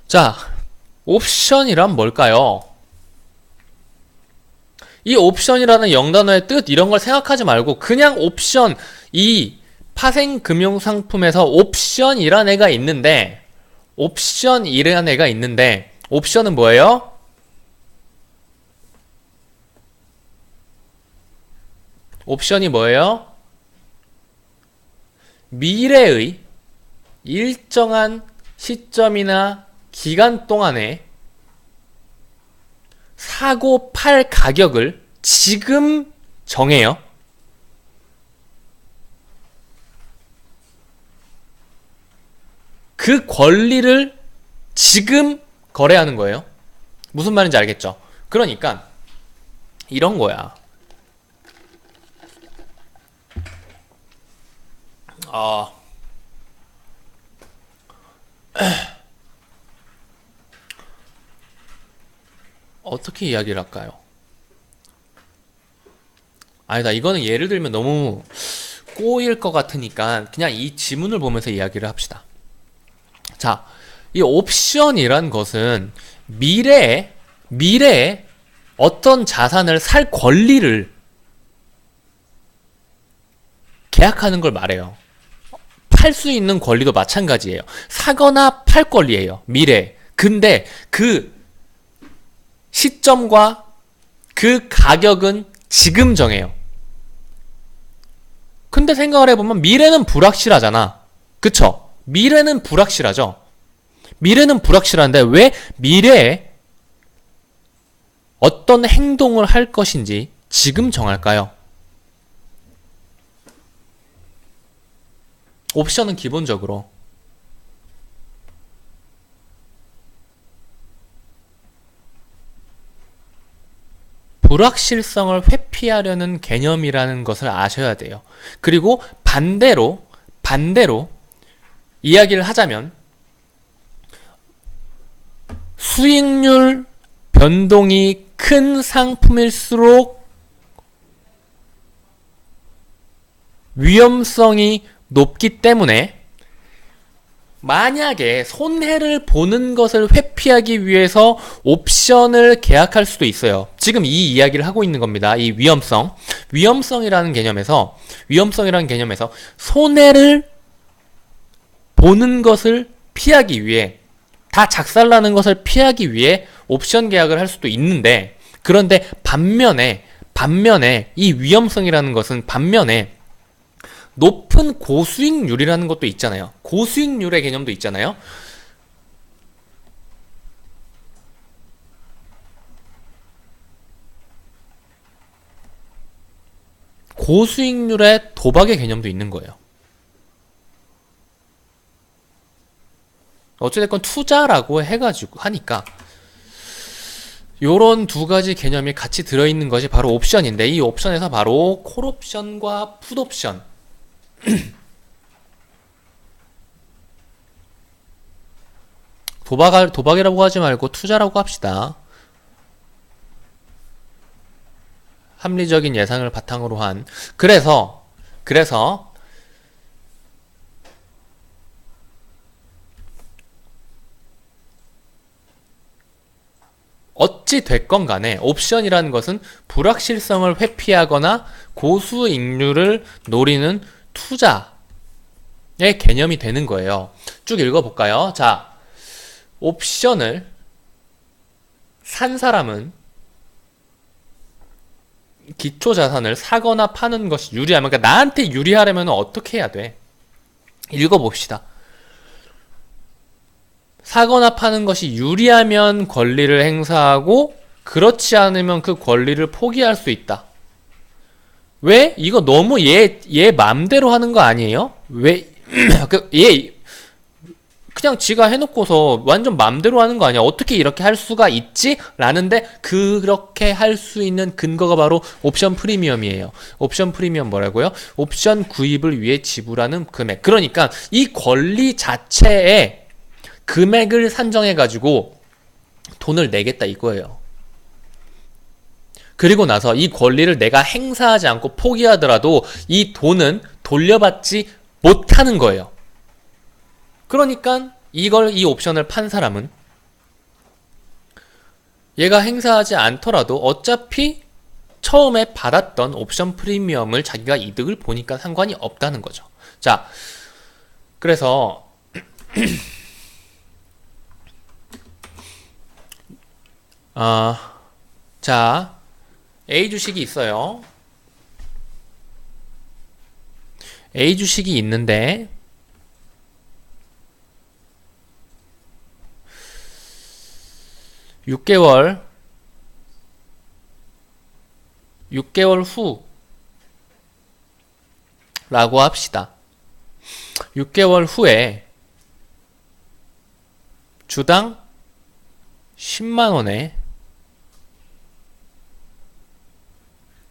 자, 옵션이란 뭘까요? 이 옵션이라는 영단어의 뜻 이런 걸 생각하지 말고 그냥 옵션, 이 파생금융상품에서 옵션이란 애가 있는데 옵션은 뭐예요? 옵션이 뭐예요? 미래의 일정한 시점이나 기간 동안에 사고 팔 가격을 지금 정해요. 그 권리를 지금 거래하는 거예요. 무슨 말인지 알겠죠? 그러니까 이런 거야. 어떻게 이야기를 할까요? 아니다, 이거는 예를 들면 너무 꼬일 것 같으니까 그냥 이 지문을 보면서 이야기를 합시다. 자, 이 옵션이란 것은 미래에 어떤 자산을 살 권리를 계약하는 걸 말해요. 팔 수 있는 권리도 마찬가지예요. 사거나 팔 권리예요. 미래. 근데 그 시점과 그 가격은 지금 정해요. 근데 생각을 해보면 미래는 불확실하잖아. 그쵸? 미래는 불확실하죠. 미래는 불확실한데 왜 미래에 어떤 행동을 할 것인지 지금 정할까요? 옵션은 기본적으로 불확실성을 회피하려는 개념이라는 것을 아셔야 돼요. 그리고 반대로 이야기를 하자면 수익률 변동이 큰 상품일수록 위험성이 높기 때문에 만약에 손해를 보는 것을 회피하기 위해서 옵션을 계약할 수도 있어요. 지금 이 이야기를 하고 있는 겁니다. 이 위험성이라는 개념에서 손해를 보는 것을 피하기 위해, 다 작살나는 것을 피하기 위해 옵션 계약을 할 수도 있는데, 그런데 반면에 이 위험성이라는 것은 반면에 높은 고수익률이라는 것도 있잖아요. 고수익률의 개념도 있잖아요. 고수익률의 도박의 개념도 있는 거예요. 어찌됐건 투자라고 해가지고 하니까 요런 두 가지 개념이 같이 들어있는 것이 바로 옵션인데, 이 옵션에서 바로 콜옵션과 풋옵션, 도박이라고 하지 말고 투자라고 합시다. 합리적인 예상을 바탕으로 한. 그래서 어찌 됐건 간에 옵션이라는 것은 불확실성을 회피하거나 고수익률을 노리는 투자의 개념이 되는 거예요. 쭉 읽어볼까요? 자, 옵션을 산 사람은 기초자산을 사거나 파는 것이 유리하면, 그러니까 나한테 유리하려면 어떻게 해야 돼? 읽어봅시다. 사거나 파는 것이 유리하면 권리를 행사하고 그렇지 않으면 그 권리를 포기할 수 있다. 왜? 이거 너무 얘 맘대로 하는 거 아니에요? 왜? 그냥 지가 해놓고서 완전 맘대로 하는 거 아니야? 어떻게 이렇게 할 수가 있지? 라는데 그렇게 할 수 있는 근거가 바로 옵션 프리미엄이에요. 옵션 프리미엄 뭐라고요? 옵션 구입을 위해 지불하는 금액. 그러니까 이 권리 자체에 금액을 산정해가지고 돈을 내겠다 이거예요. 그리고 나서 이 권리를 내가 행사하지 않고 포기하더라도 이 돈은 돌려받지 못하는 거예요. 그러니까 이 옵션을 판 사람은 얘가 행사하지 않더라도 어차피 처음에 받았던 옵션 프리미엄을 자기가 이득을 보니까 상관이 없다는 거죠. 자, 그래서 자, A 주식이 있어요. A 주식이 있는데 6개월 후 라고 합시다. 6개월 후에 주당 10만원에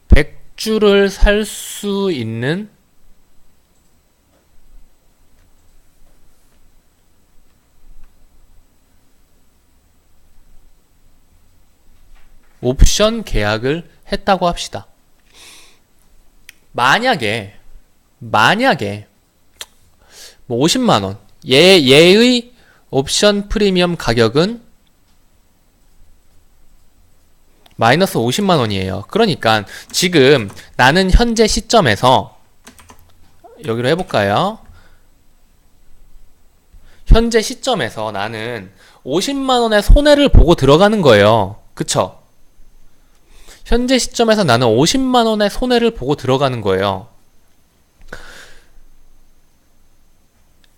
100주를 살 수 있는 옵션 계약을 했다고 합시다. 만약에 뭐 50만원 얘의 옵션 프리미엄 가격은 마이너스 50만원이에요. 그러니까 지금 나는 현재 시점에서 여기로 해볼까요? 현재 시점에서 나는 50만원의 손해를 보고 들어가는 거예요. 그쵸? 현재 시점에서 나는 50만원의 손해를 보고 들어가는 거예요.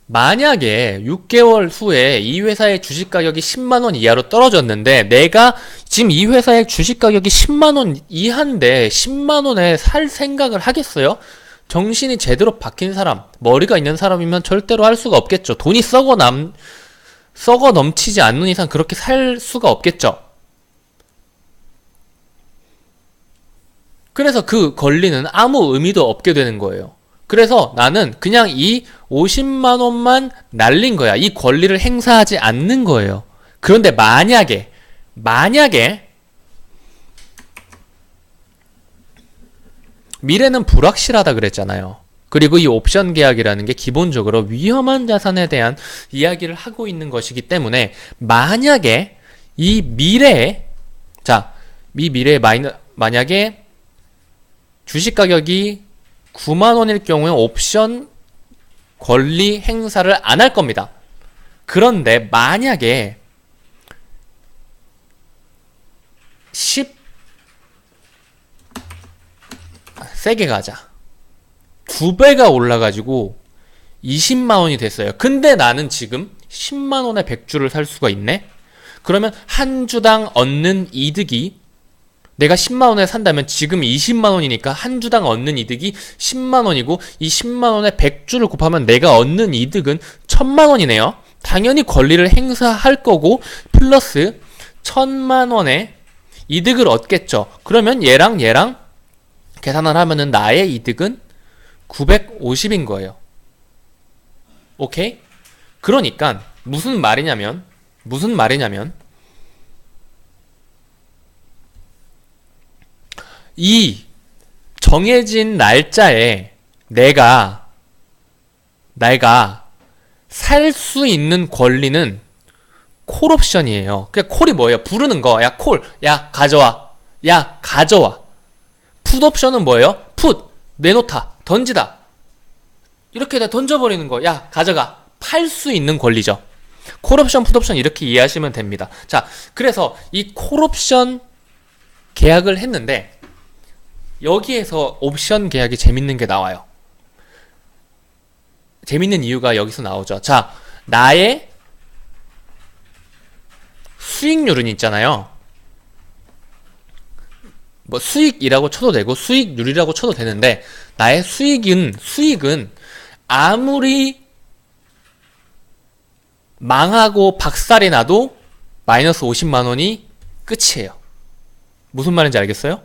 만약에 6개월 후에 이 회사의 주식 가격이 10만원 이하로 떨어졌는데 내가 지금 이 회사의 주식 가격이 10만원 이하인데 10만원에 살 생각을 하겠어요? 정신이 제대로 박힌 사람, 머리가 있는 사람이면 절대로 할 수가 없겠죠. 돈이 썩어 넘치지 않는 이상 그렇게 살 수가 없겠죠. 그래서 그 권리는 아무 의미도 없게 되는 거예요. 그래서 나는 그냥 이 50만원만 날린 거야. 이 권리를 행사하지 않는 거예요. 그런데 만약에 미래는 불확실하다 그랬잖아요. 그리고 이 옵션 계약이라는 게 기본적으로 위험한 자산에 대한 이야기를 하고 있는 것이기 때문에 만약에 이 미래에 만약에 주식 가격이 9만원일 경우에 옵션 권리 행사를 안 할 겁니다. 그런데 만약에 세게 가자. 2배가 올라가지고 20만원이 됐어요. 근데 나는 지금 10만원에 100주를 살 수가 있네? 그러면 한 주당 얻는 이득이 내가 10만원에 산다면 지금 20만원이니까 한 주당 얻는 이득이 10만원이고 이 10만원에 100주를 곱하면 내가 얻는 이득은 1000만원이네요. 당연히 권리를 행사할 거고 플러스 1000만원의 이득을 얻겠죠. 그러면 얘랑 계산을 하면은 나의 이득은 950인 거예요. 오케이? 그러니까 무슨 말이냐면 이 정해진 날짜에 내가 살 수 있는 권리는 콜옵션이에요. 그러니까 콜이 뭐예요? 부르는 거. 야, 콜. 야, 가져와. 풋옵션은 뭐예요? 풋. 내놓다. 던지다. 이렇게 다 던져버리는 거. 야, 가져가. 팔 수 있는 권리죠. 콜옵션, 풋옵션 이렇게 이해하시면 됩니다. 자, 그래서 이 콜옵션 계약을 했는데 여기에서 옵션 계약이 재밌는 게 나와요. 재밌는 이유가 여기서 나오죠. 자, 나의 수익률은 있잖아요. 뭐 수익이라고 쳐도 되고 수익률이라고 쳐도 되는데 나의 수익은 아무리 망하고 박살이 나도 마이너스 50만원이 끝이에요. 무슨 말인지 알겠어요?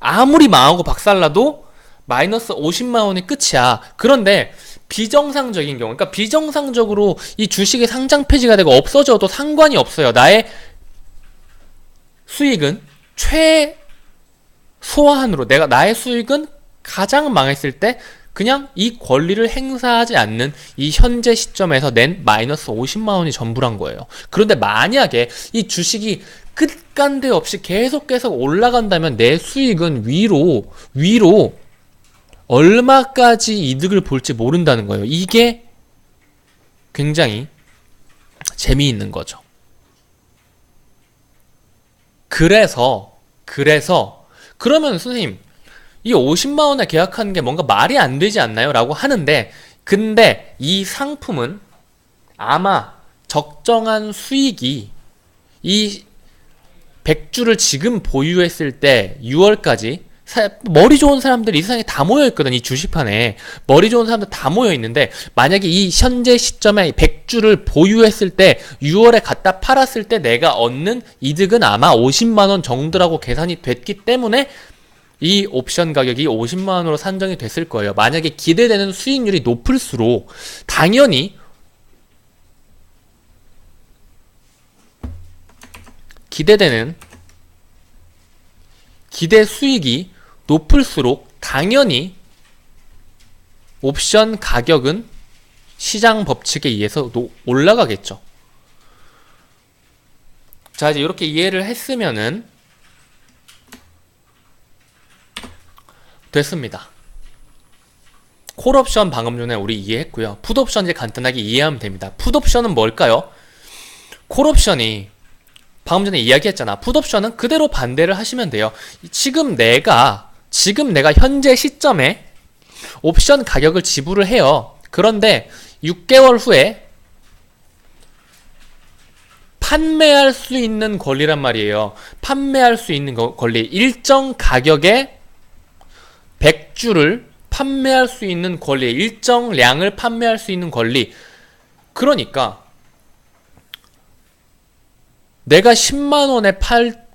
아무리 망하고 박살나도 마이너스 50만원이 끝이야. 그런데 비정상적인 경우, 그러니까 비정상적으로 이 주식이 상장 폐지가 되고 없어져도 상관이 없어요. 나의 수익은 최소한으로 나의 수익은 가장 망했을 때 그냥 이 권리를 행사하지 않는 이 현재 시점에서 낸 마이너스 50만원이 전부란 거예요. 그런데 만약에 이 주식이 끝간데 없이 계속 올라간다면 내 수익은 위로 얼마까지 이득을 볼지 모른다는 거예요. 이게 굉장히 재미있는 거죠. 그래서 그러면 선생님 이 50만 원에 계약하는 게 뭔가 말이 안 되지 않나요? 라고 하는데, 근데 이 상품은 아마 적정한 수익이 이 100주를 지금 보유했을 때 6월까지 머리 좋은 사람들이 이 세상에 다 모여있거든. 이 주식판에 머리 좋은 사람들 다 모여있는데, 만약에 이 현재 시점에 100주를 보유했을 때 6월에 갖다 팔았을 때 내가 얻는 이득은 아마 50만원 정도라고 계산이 됐기 때문에 이 옵션 가격이 50만원으로 산정이 됐을 거예요. 만약에 기대되는 수익률이 높을수록 당연히 기대 수익이 높을수록 당연히 옵션 가격은 시장 법칙에 의해서 올라가겠죠. 자, 이제 이렇게 이해를 했으면은 됐습니다. 콜옵션 방금 전에 우리 이해했고요. 풋옵션 이제 간단하게 이해하면 됩니다. 풋옵션은 뭘까요? 콜옵션이 방금 전에 이야기했잖아. 풋옵션은 그대로 반대를 하시면 돼요. 지금 내가 현재 시점에 옵션 가격을 지불을 해요. 그런데 6개월 후에 판매할 수 있는 권리란 말이에요. 판매할 수 있는 권리. 일정 가격에 100주를 판매할 수 있는 권리, 일정량을 판매할 수 있는 권리. 그러니까 내가 10만원에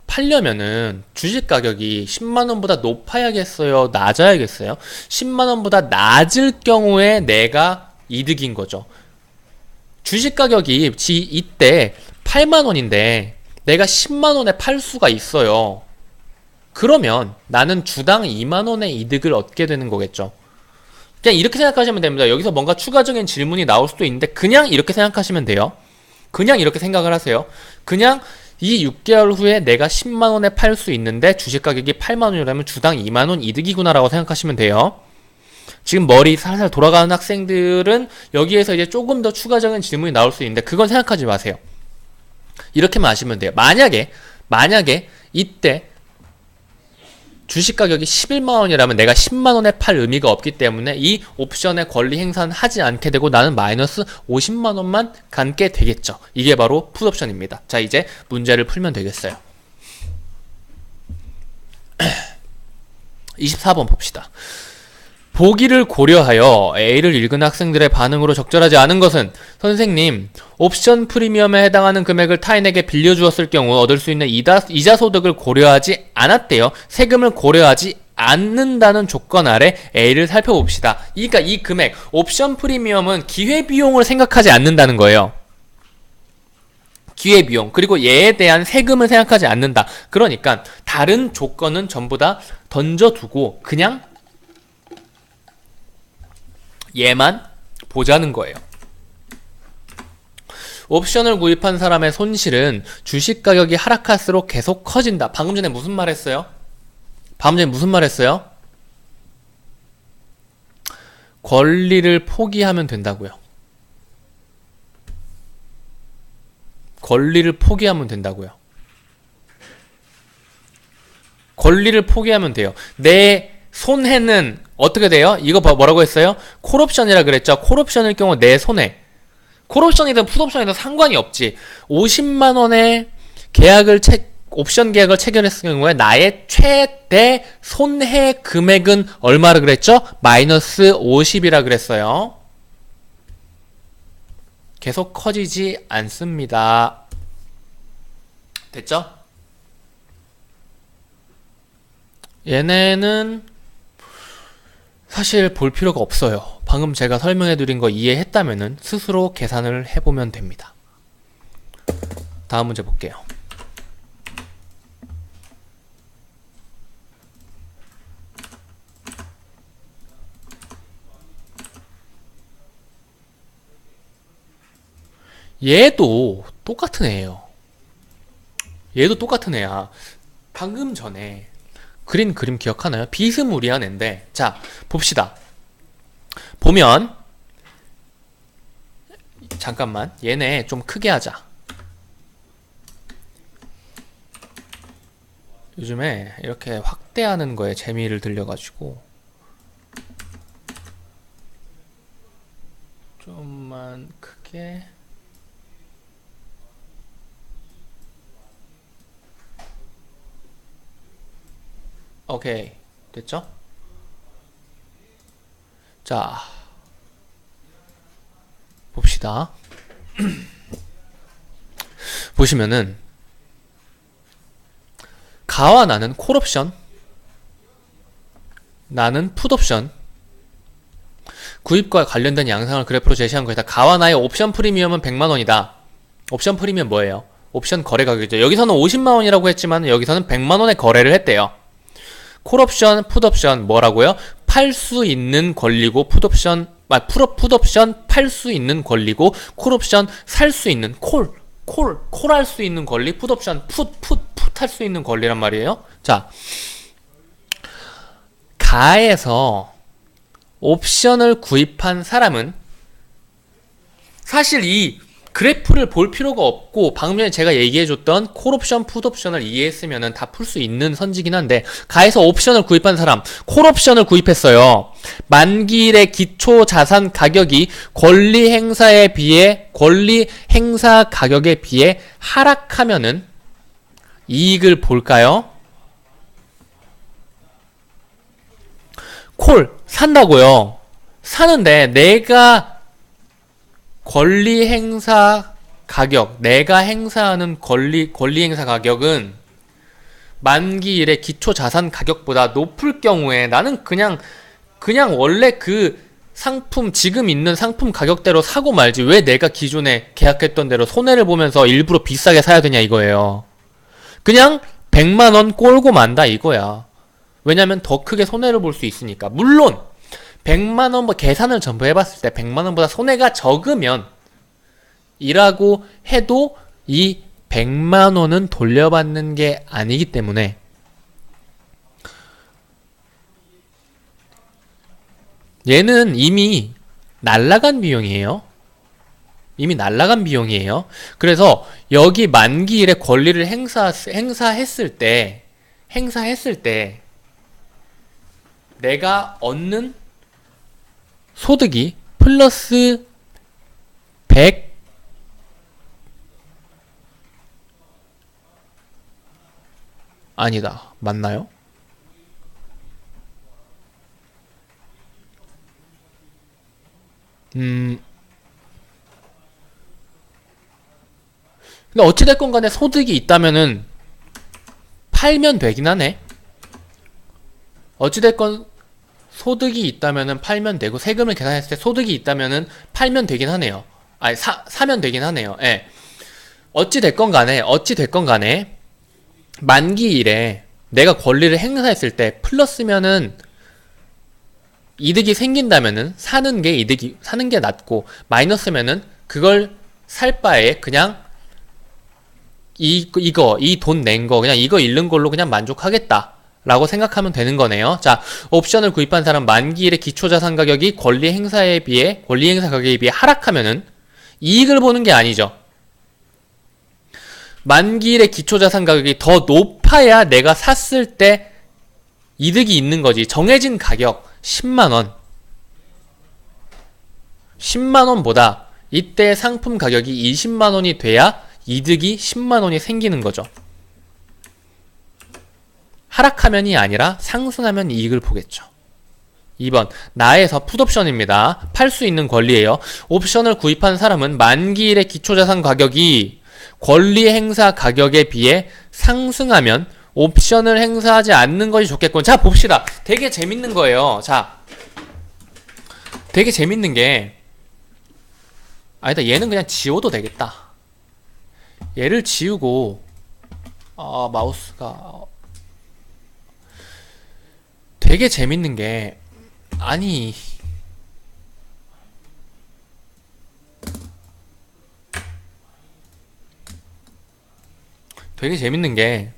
팔려면은 주식 가격이 10만원보다 높아야겠어요? 낮아야겠어요? 10만원보다 낮을 경우에 내가 이득인 거죠. 주식 가격이 이때 8만원인데 내가 10만원에 팔 수가 있어요. 그러면 나는 주당 2만원의 이득을 얻게 되는 거겠죠. 그냥 이렇게 생각하시면 됩니다. 여기서 뭔가 추가적인 질문이 나올 수도 있는데 그냥 이렇게 생각하시면 돼요. 그냥 이렇게 생각을 하세요. 그냥 이 6개월 후에 내가 10만원에 팔 수 있는데 주식 가격이 8만원이라면 주당 2만원 이득이구나 라고 생각하시면 돼요. 지금 머리 살살 돌아가는 학생들은 여기에서 이제 조금 더 추가적인 질문이 나올 수 있는데 그건 생각하지 마세요. 이렇게만 아시면 돼요. 만약에 이때 주식 가격이 11만원이라면 내가 10만원에 팔 의미가 없기 때문에 이 옵션의 권리 행사는 하지 않게 되고 나는 마이너스 50만원만 갖게 되겠죠. 이게 바로 풋옵션입니다. 자, 이제 문제를 풀면 되겠어요. 24번 봅시다. 보기를 고려하여 A를 읽은 학생들의 반응으로 적절하지 않은 것은 선생님, 옵션 프리미엄에 해당하는 금액을 타인에게 빌려주었을 경우 얻을 수 있는 이자 소득을 고려하지 않았대요. 세금을 고려하지 않는다는 조건 아래 A를 살펴봅시다. 그러니까 이 금액, 옵션 프리미엄은 기회비용을 생각하지 않는다는 거예요. 기회비용, 그리고 얘에 대한 세금을 생각하지 않는다. 그러니까 다른 조건은 전부 다 던져두고 그냥 얘만 보자는 거예요. 옵션을 구입한 사람의 손실은 주식 가격이 하락할수록 계속 커진다. 방금 전에 무슨 말 했어요? 권리를 포기하면 된다고요. 권리를 포기하면 돼요. 내 손해는 어떻게 돼요? 이거 뭐라고 했어요? 콜옵션이라 그랬죠. 콜옵션일 경우 내 손해. 콜옵션이든 풋옵션이든 상관이 없지. 50만원의 옵션 계약을 체결했을 경우에 나의 최대 손해 금액은 얼마라 그랬죠? 마이너스 50이라 그랬어요. 계속 커지지 않습니다. 됐죠? 얘네는 사실 볼 필요가 없어요. 방금 제가 설명해드린 거 이해했다면은 스스로 계산을 해보면 됩니다. 다음 문제 볼게요. 얘도 똑같은 애예요. 얘도 똑같은 애야. 방금 전에 그린 그림 기억하나요? 비스무리한 애인데, 자 봅시다. 보면 잠깐만, 얘네 좀 크게 하자. 요즘에 이렇게 확대하는 거에 재미를 들려가지고 좀만 크게. 오케이, 됐죠? 자 봅시다. 보시면은 가와 나는 콜옵션, 나는 풋옵션, 구입과 관련된 양상을 그래프로 제시한 거에다 가와 나의 옵션 프리미엄은 100만원이다. 옵션 프리미엄 뭐예요? 옵션 거래 가격이죠. 여기서는 50만원이라고 했지만 여기서는 100만원의 거래를 했대요. 콜옵션, 풋옵션 뭐라고요? 팔 수 있는 권리고, 풋옵션 팔 수 있는 권리고, 콜옵션 살 수 있는, 콜할 수 있는 권리, 풋옵션 풋할 수 있는 권리란 말이에요. 자, 가에서 옵션을 구입한 사람은 사실 이 그래프를 볼 필요가 없고, 방금 전에 제가 얘기해줬던 콜옵션, 풋옵션을 이해했으면 다 풀 수 있는 선지긴 한데, 가에서 옵션을 구입한 사람, 콜옵션을 구입했어요. 만기일의 기초 자산 가격이 권리 행사에 비해, 권리 행사 가격에 비해 하락하면은 이익을 볼까요? 콜 산다고요. 사는데 내가 권리 행사 가격, 내가 행사하는 권리 행사 가격은 만기일의 기초 자산 가격보다 높을 경우에 나는 그냥 원래 그 상품, 지금 있는 상품 가격대로 사고 말지, 왜 내가 기존에 계약했던 대로 손해를 보면서 일부러 비싸게 사야 되냐 이거예요. 그냥 100만원 꼴고 만다 이거야. 왜냐면 더 크게 손해를 볼 수 있으니까. 물론 100만원 뭐 계산을 전부 해봤을 때 100만원보다 손해가 적으면 이라고 해도 이 100만원은 돌려받는 게 아니기 때문에 얘는 이미 날라간 비용이에요. 이미 날라간 비용이에요. 그래서 여기 만기일에 권리를 행사했을 때 내가 얻는 소득이 플러스 100 아니다. 맞나요? 근데 어찌됐건 간에 소득이 있다면은 팔면 되긴 하네. 어찌됐건 소득이 있다면은 팔면 되고, 세금을 계산했을 때 소득이 있다면은 팔면 되긴 하네요. 아니, 사면 되긴 하네요. 예. 어찌됐건 간에 만기일에 내가 권리를 행사했을 때 플러스면은 이득이 생긴다면은 사는 게 낫고, 마이너스면은 그걸 살 바에 그냥 이 돈 낸 거 그냥 이거 잃는 걸로 그냥 만족하겠다 라고 생각하면 되는 거네요. 자, 옵션을 구입한 사람, 만기일의 기초자산 가격이 권리 행사 가격에 비해 하락하면은 이익을 보는 게 아니죠. 만기일의 기초자산 가격이 더 높아야 내가 샀을 때 이득이 있는 거지. 정해진 가격 10만원 10만원보다 이때 상품 가격이 20만원이 돼야 이득이 10만원이 생기는 거죠. 하락하면이 아니라 상승하면 이익을 보겠죠. 2번 나에서 풋옵션입니다. 팔 수 있는 권리예요. 옵션을 구입한 사람은 만기일의 기초자산 가격이 권리 행사 가격에 비해 상승하면 옵션을 행사하지 않는 것이 좋겠군. 자, 봅시다. 되게 재밌는 거예요. 자, 되게 재밌는 게, 아니다, 얘는 그냥 지워도 되겠다. 얘를 지우고, 마우스가 되게 재밌는 게, 아니, 되게 재밌는 게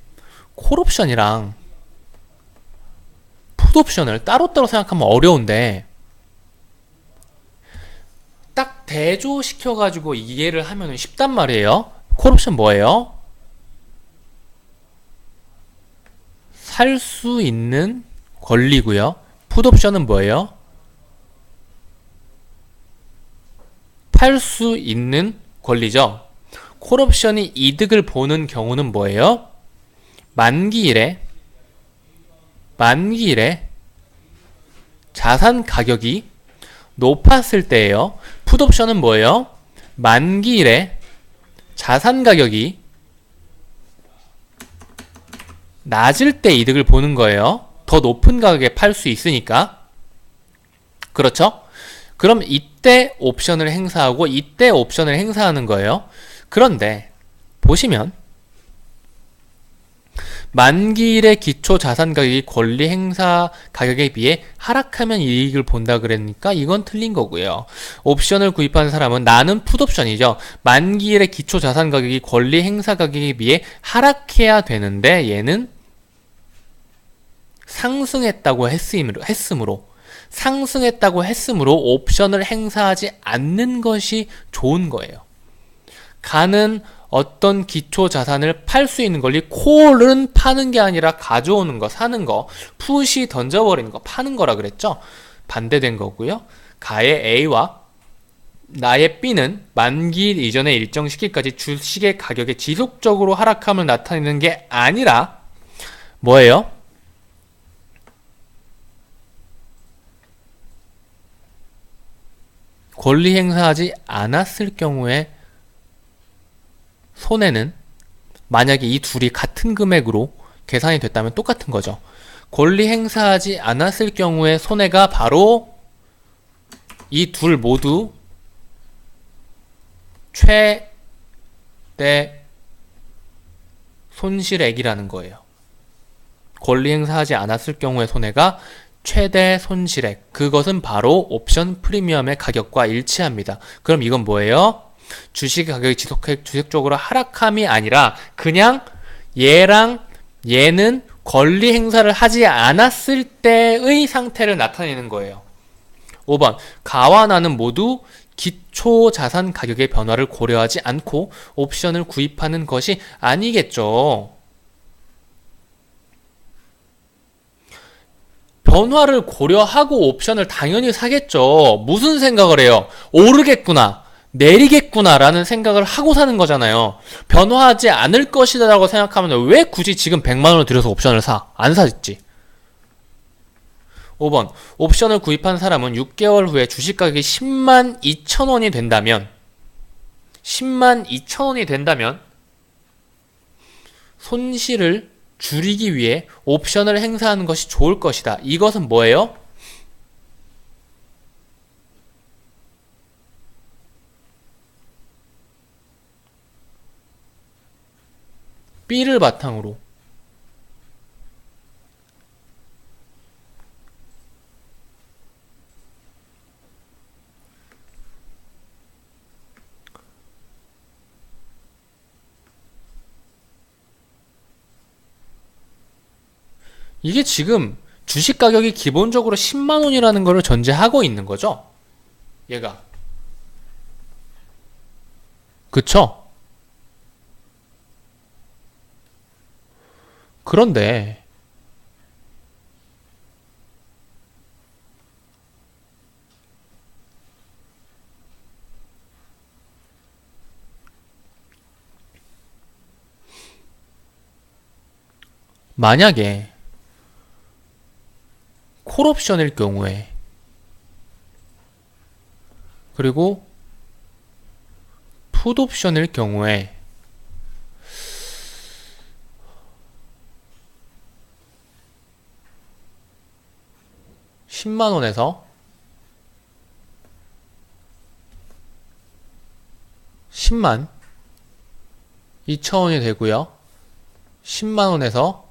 콜옵션이랑 풋옵션을 따로따로 생각하면 어려운데 딱 대조시켜가지고 이해를 하면 쉽단 말이에요. 콜옵션 뭐예요? 살 수 있는 권리고요. 풋옵션은 뭐예요? 팔 수 있는 권리죠. 콜옵션이 이득을 보는 경우는 뭐예요? 만기일에 자산 가격이 높았을 때예요. 풋옵션은 뭐예요? 만기일에 자산 가격이 낮을 때 이득을 보는 거예요. 더 높은 가격에 팔 수 있으니까. 그렇죠? 그럼 이때 옵션을 행사하고 이때 옵션을 행사하는 거예요. 그런데 보시면 만기일의 기초 자산 가격이 권리 행사 가격에 비해 하락하면 이익을 본다 그랬으니까 이건 틀린 거고요. 옵션을 구입한 사람은 나는 풋옵션이죠. 만기일의 기초 자산 가격이 권리 행사 가격에 비해 하락해야 되는데 얘는 상승했다고 했으므로 옵션을 행사하지 않는 것이 좋은 거예요. 가는 어떤 기초 자산을 팔 수 있는 권리, 콜은 파는 게 아니라 가져오는 거, 사는 거, 풋이 던져버리는 거, 파는 거라 그랬죠? 반대된 거고요. 가의 A와 나의 B는 만기일 이전의 일정 시기까지 주식의 가격이 지속적으로 하락함을 나타내는 게 아니라 뭐예요? 권리 행사하지 않았을 경우에 손해는 만약에 이 둘이 같은 금액으로 계산이 됐다면 똑같은 거죠. 권리 행사하지 않았을 경우에 손해가 바로 이 둘 모두 최대 손실액이라는 거예요. 권리 행사하지 않았을 경우의 손해가 최대 손실액, 그것은 바로 옵션 프리미엄의 가격과 일치합니다. 그럼 이건 뭐예요? 주식 가격이 지속적으로 하락함이 아니라 그냥 얘랑 얘는 권리 행사를 하지 않았을 때의 상태를 나타내는 거예요. 5번 가와 나는 모두 기초 자산 가격의 변화를 고려하지 않고 옵션을 구입하는 것이 아니겠죠. 변화를 고려하고 옵션을 당연히 사겠죠. 무슨 생각을 해요? 오르겠구나, 내리겠구나 라는 생각을 하고 사는 거잖아요. 변화하지 않을 것이다 라고 생각하면 왜 굳이 지금 100만원을 들여서 옵션을 사? 안 사겠지. 5번 옵션을 구입한 사람은 6개월 후에 주식 가격이 10만 2천원이 된다면 10만 2천원이 된다면 손실을 줄이기 위해 옵션을 행사하는 것이 좋을 것이다. 이것은 뭐예요? B를 바탕으로 이게 지금 주식 가격이 기본적으로 10만원이라는 것을 전제하고 있는 거죠. 얘가. 그쵸? 그런데 만약에 콜옵션일 경우에 그리고 풋옵션일 경우에 10만원에서 10만 2천원이 되고요. 10만원에서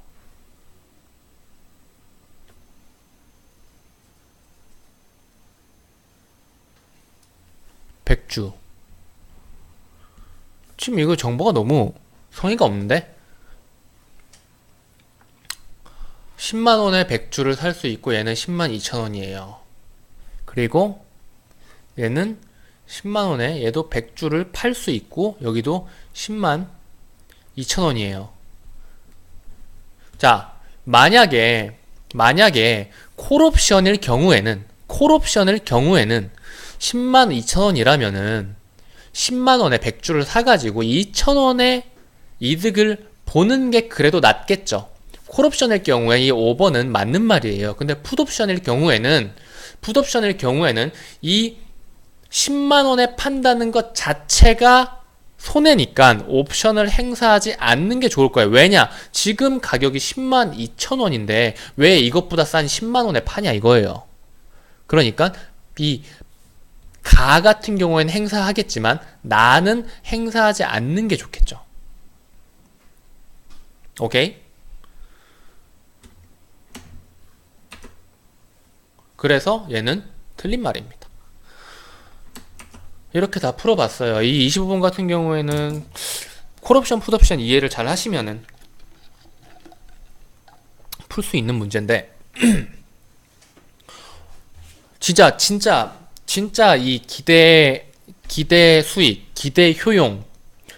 100주. 지금 이거 정보가 너무 성의가 없는데? 10만원에 100주를 살 수 있고 얘는 10만 2천원이에요. 그리고 얘는 10만원에 얘도 100주를 팔 수 있고 여기도 10만 2천원이에요. 자, 만약에 콜옵션일 경우에는 10만 2천원이라면은 10만원에 100주를 사가지고 2천원의 이득을 보는 게 그래도 낫겠죠. 콜옵션일 경우에 이 5번은 맞는 말이에요. 근데 풋옵션일 경우에는 이 10만원에 판다는 것 자체가 손해니까 옵션을 행사하지 않는 게 좋을 거예요. 왜냐? 지금 가격이 10만 2천원인데 왜 이것보다 싼 10만원에 파냐 이거예요. 그러니까 이 가 같은 경우에는 행사하겠지만 나는 행사하지 않는 게 좋겠죠. 오케이? 그래서 얘는 틀린 말입니다. 이렇게 다 풀어봤어요. 이 25번 같은 경우에는 콜옵션, 풋옵션 이해를 잘 하시면은 풀 수 있는 문제인데 진짜 이 기대 수익, 기대 효용,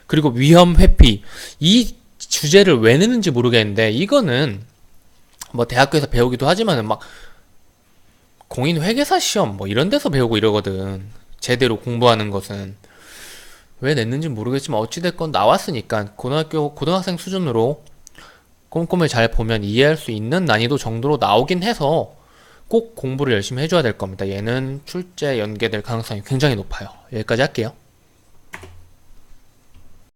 그리고 위험 회피 이 주제를 왜 내는지 모르겠는데 이거는 뭐 대학교에서 배우기도 하지만은 막 공인 회계사 시험 뭐 이런 데서 배우고 이러거든. 제대로 공부하는 것은 왜 냈는지 모르겠지만 어찌됐건 나왔으니까 고등학생 수준으로 꼼꼼히 잘 보면 이해할 수 있는 난이도 정도로 나오긴 해서 꼭 공부를 열심히 해줘야 될 겁니다. 얘는 출제 연계될 가능성이 굉장히 높아요. 여기까지 할게요.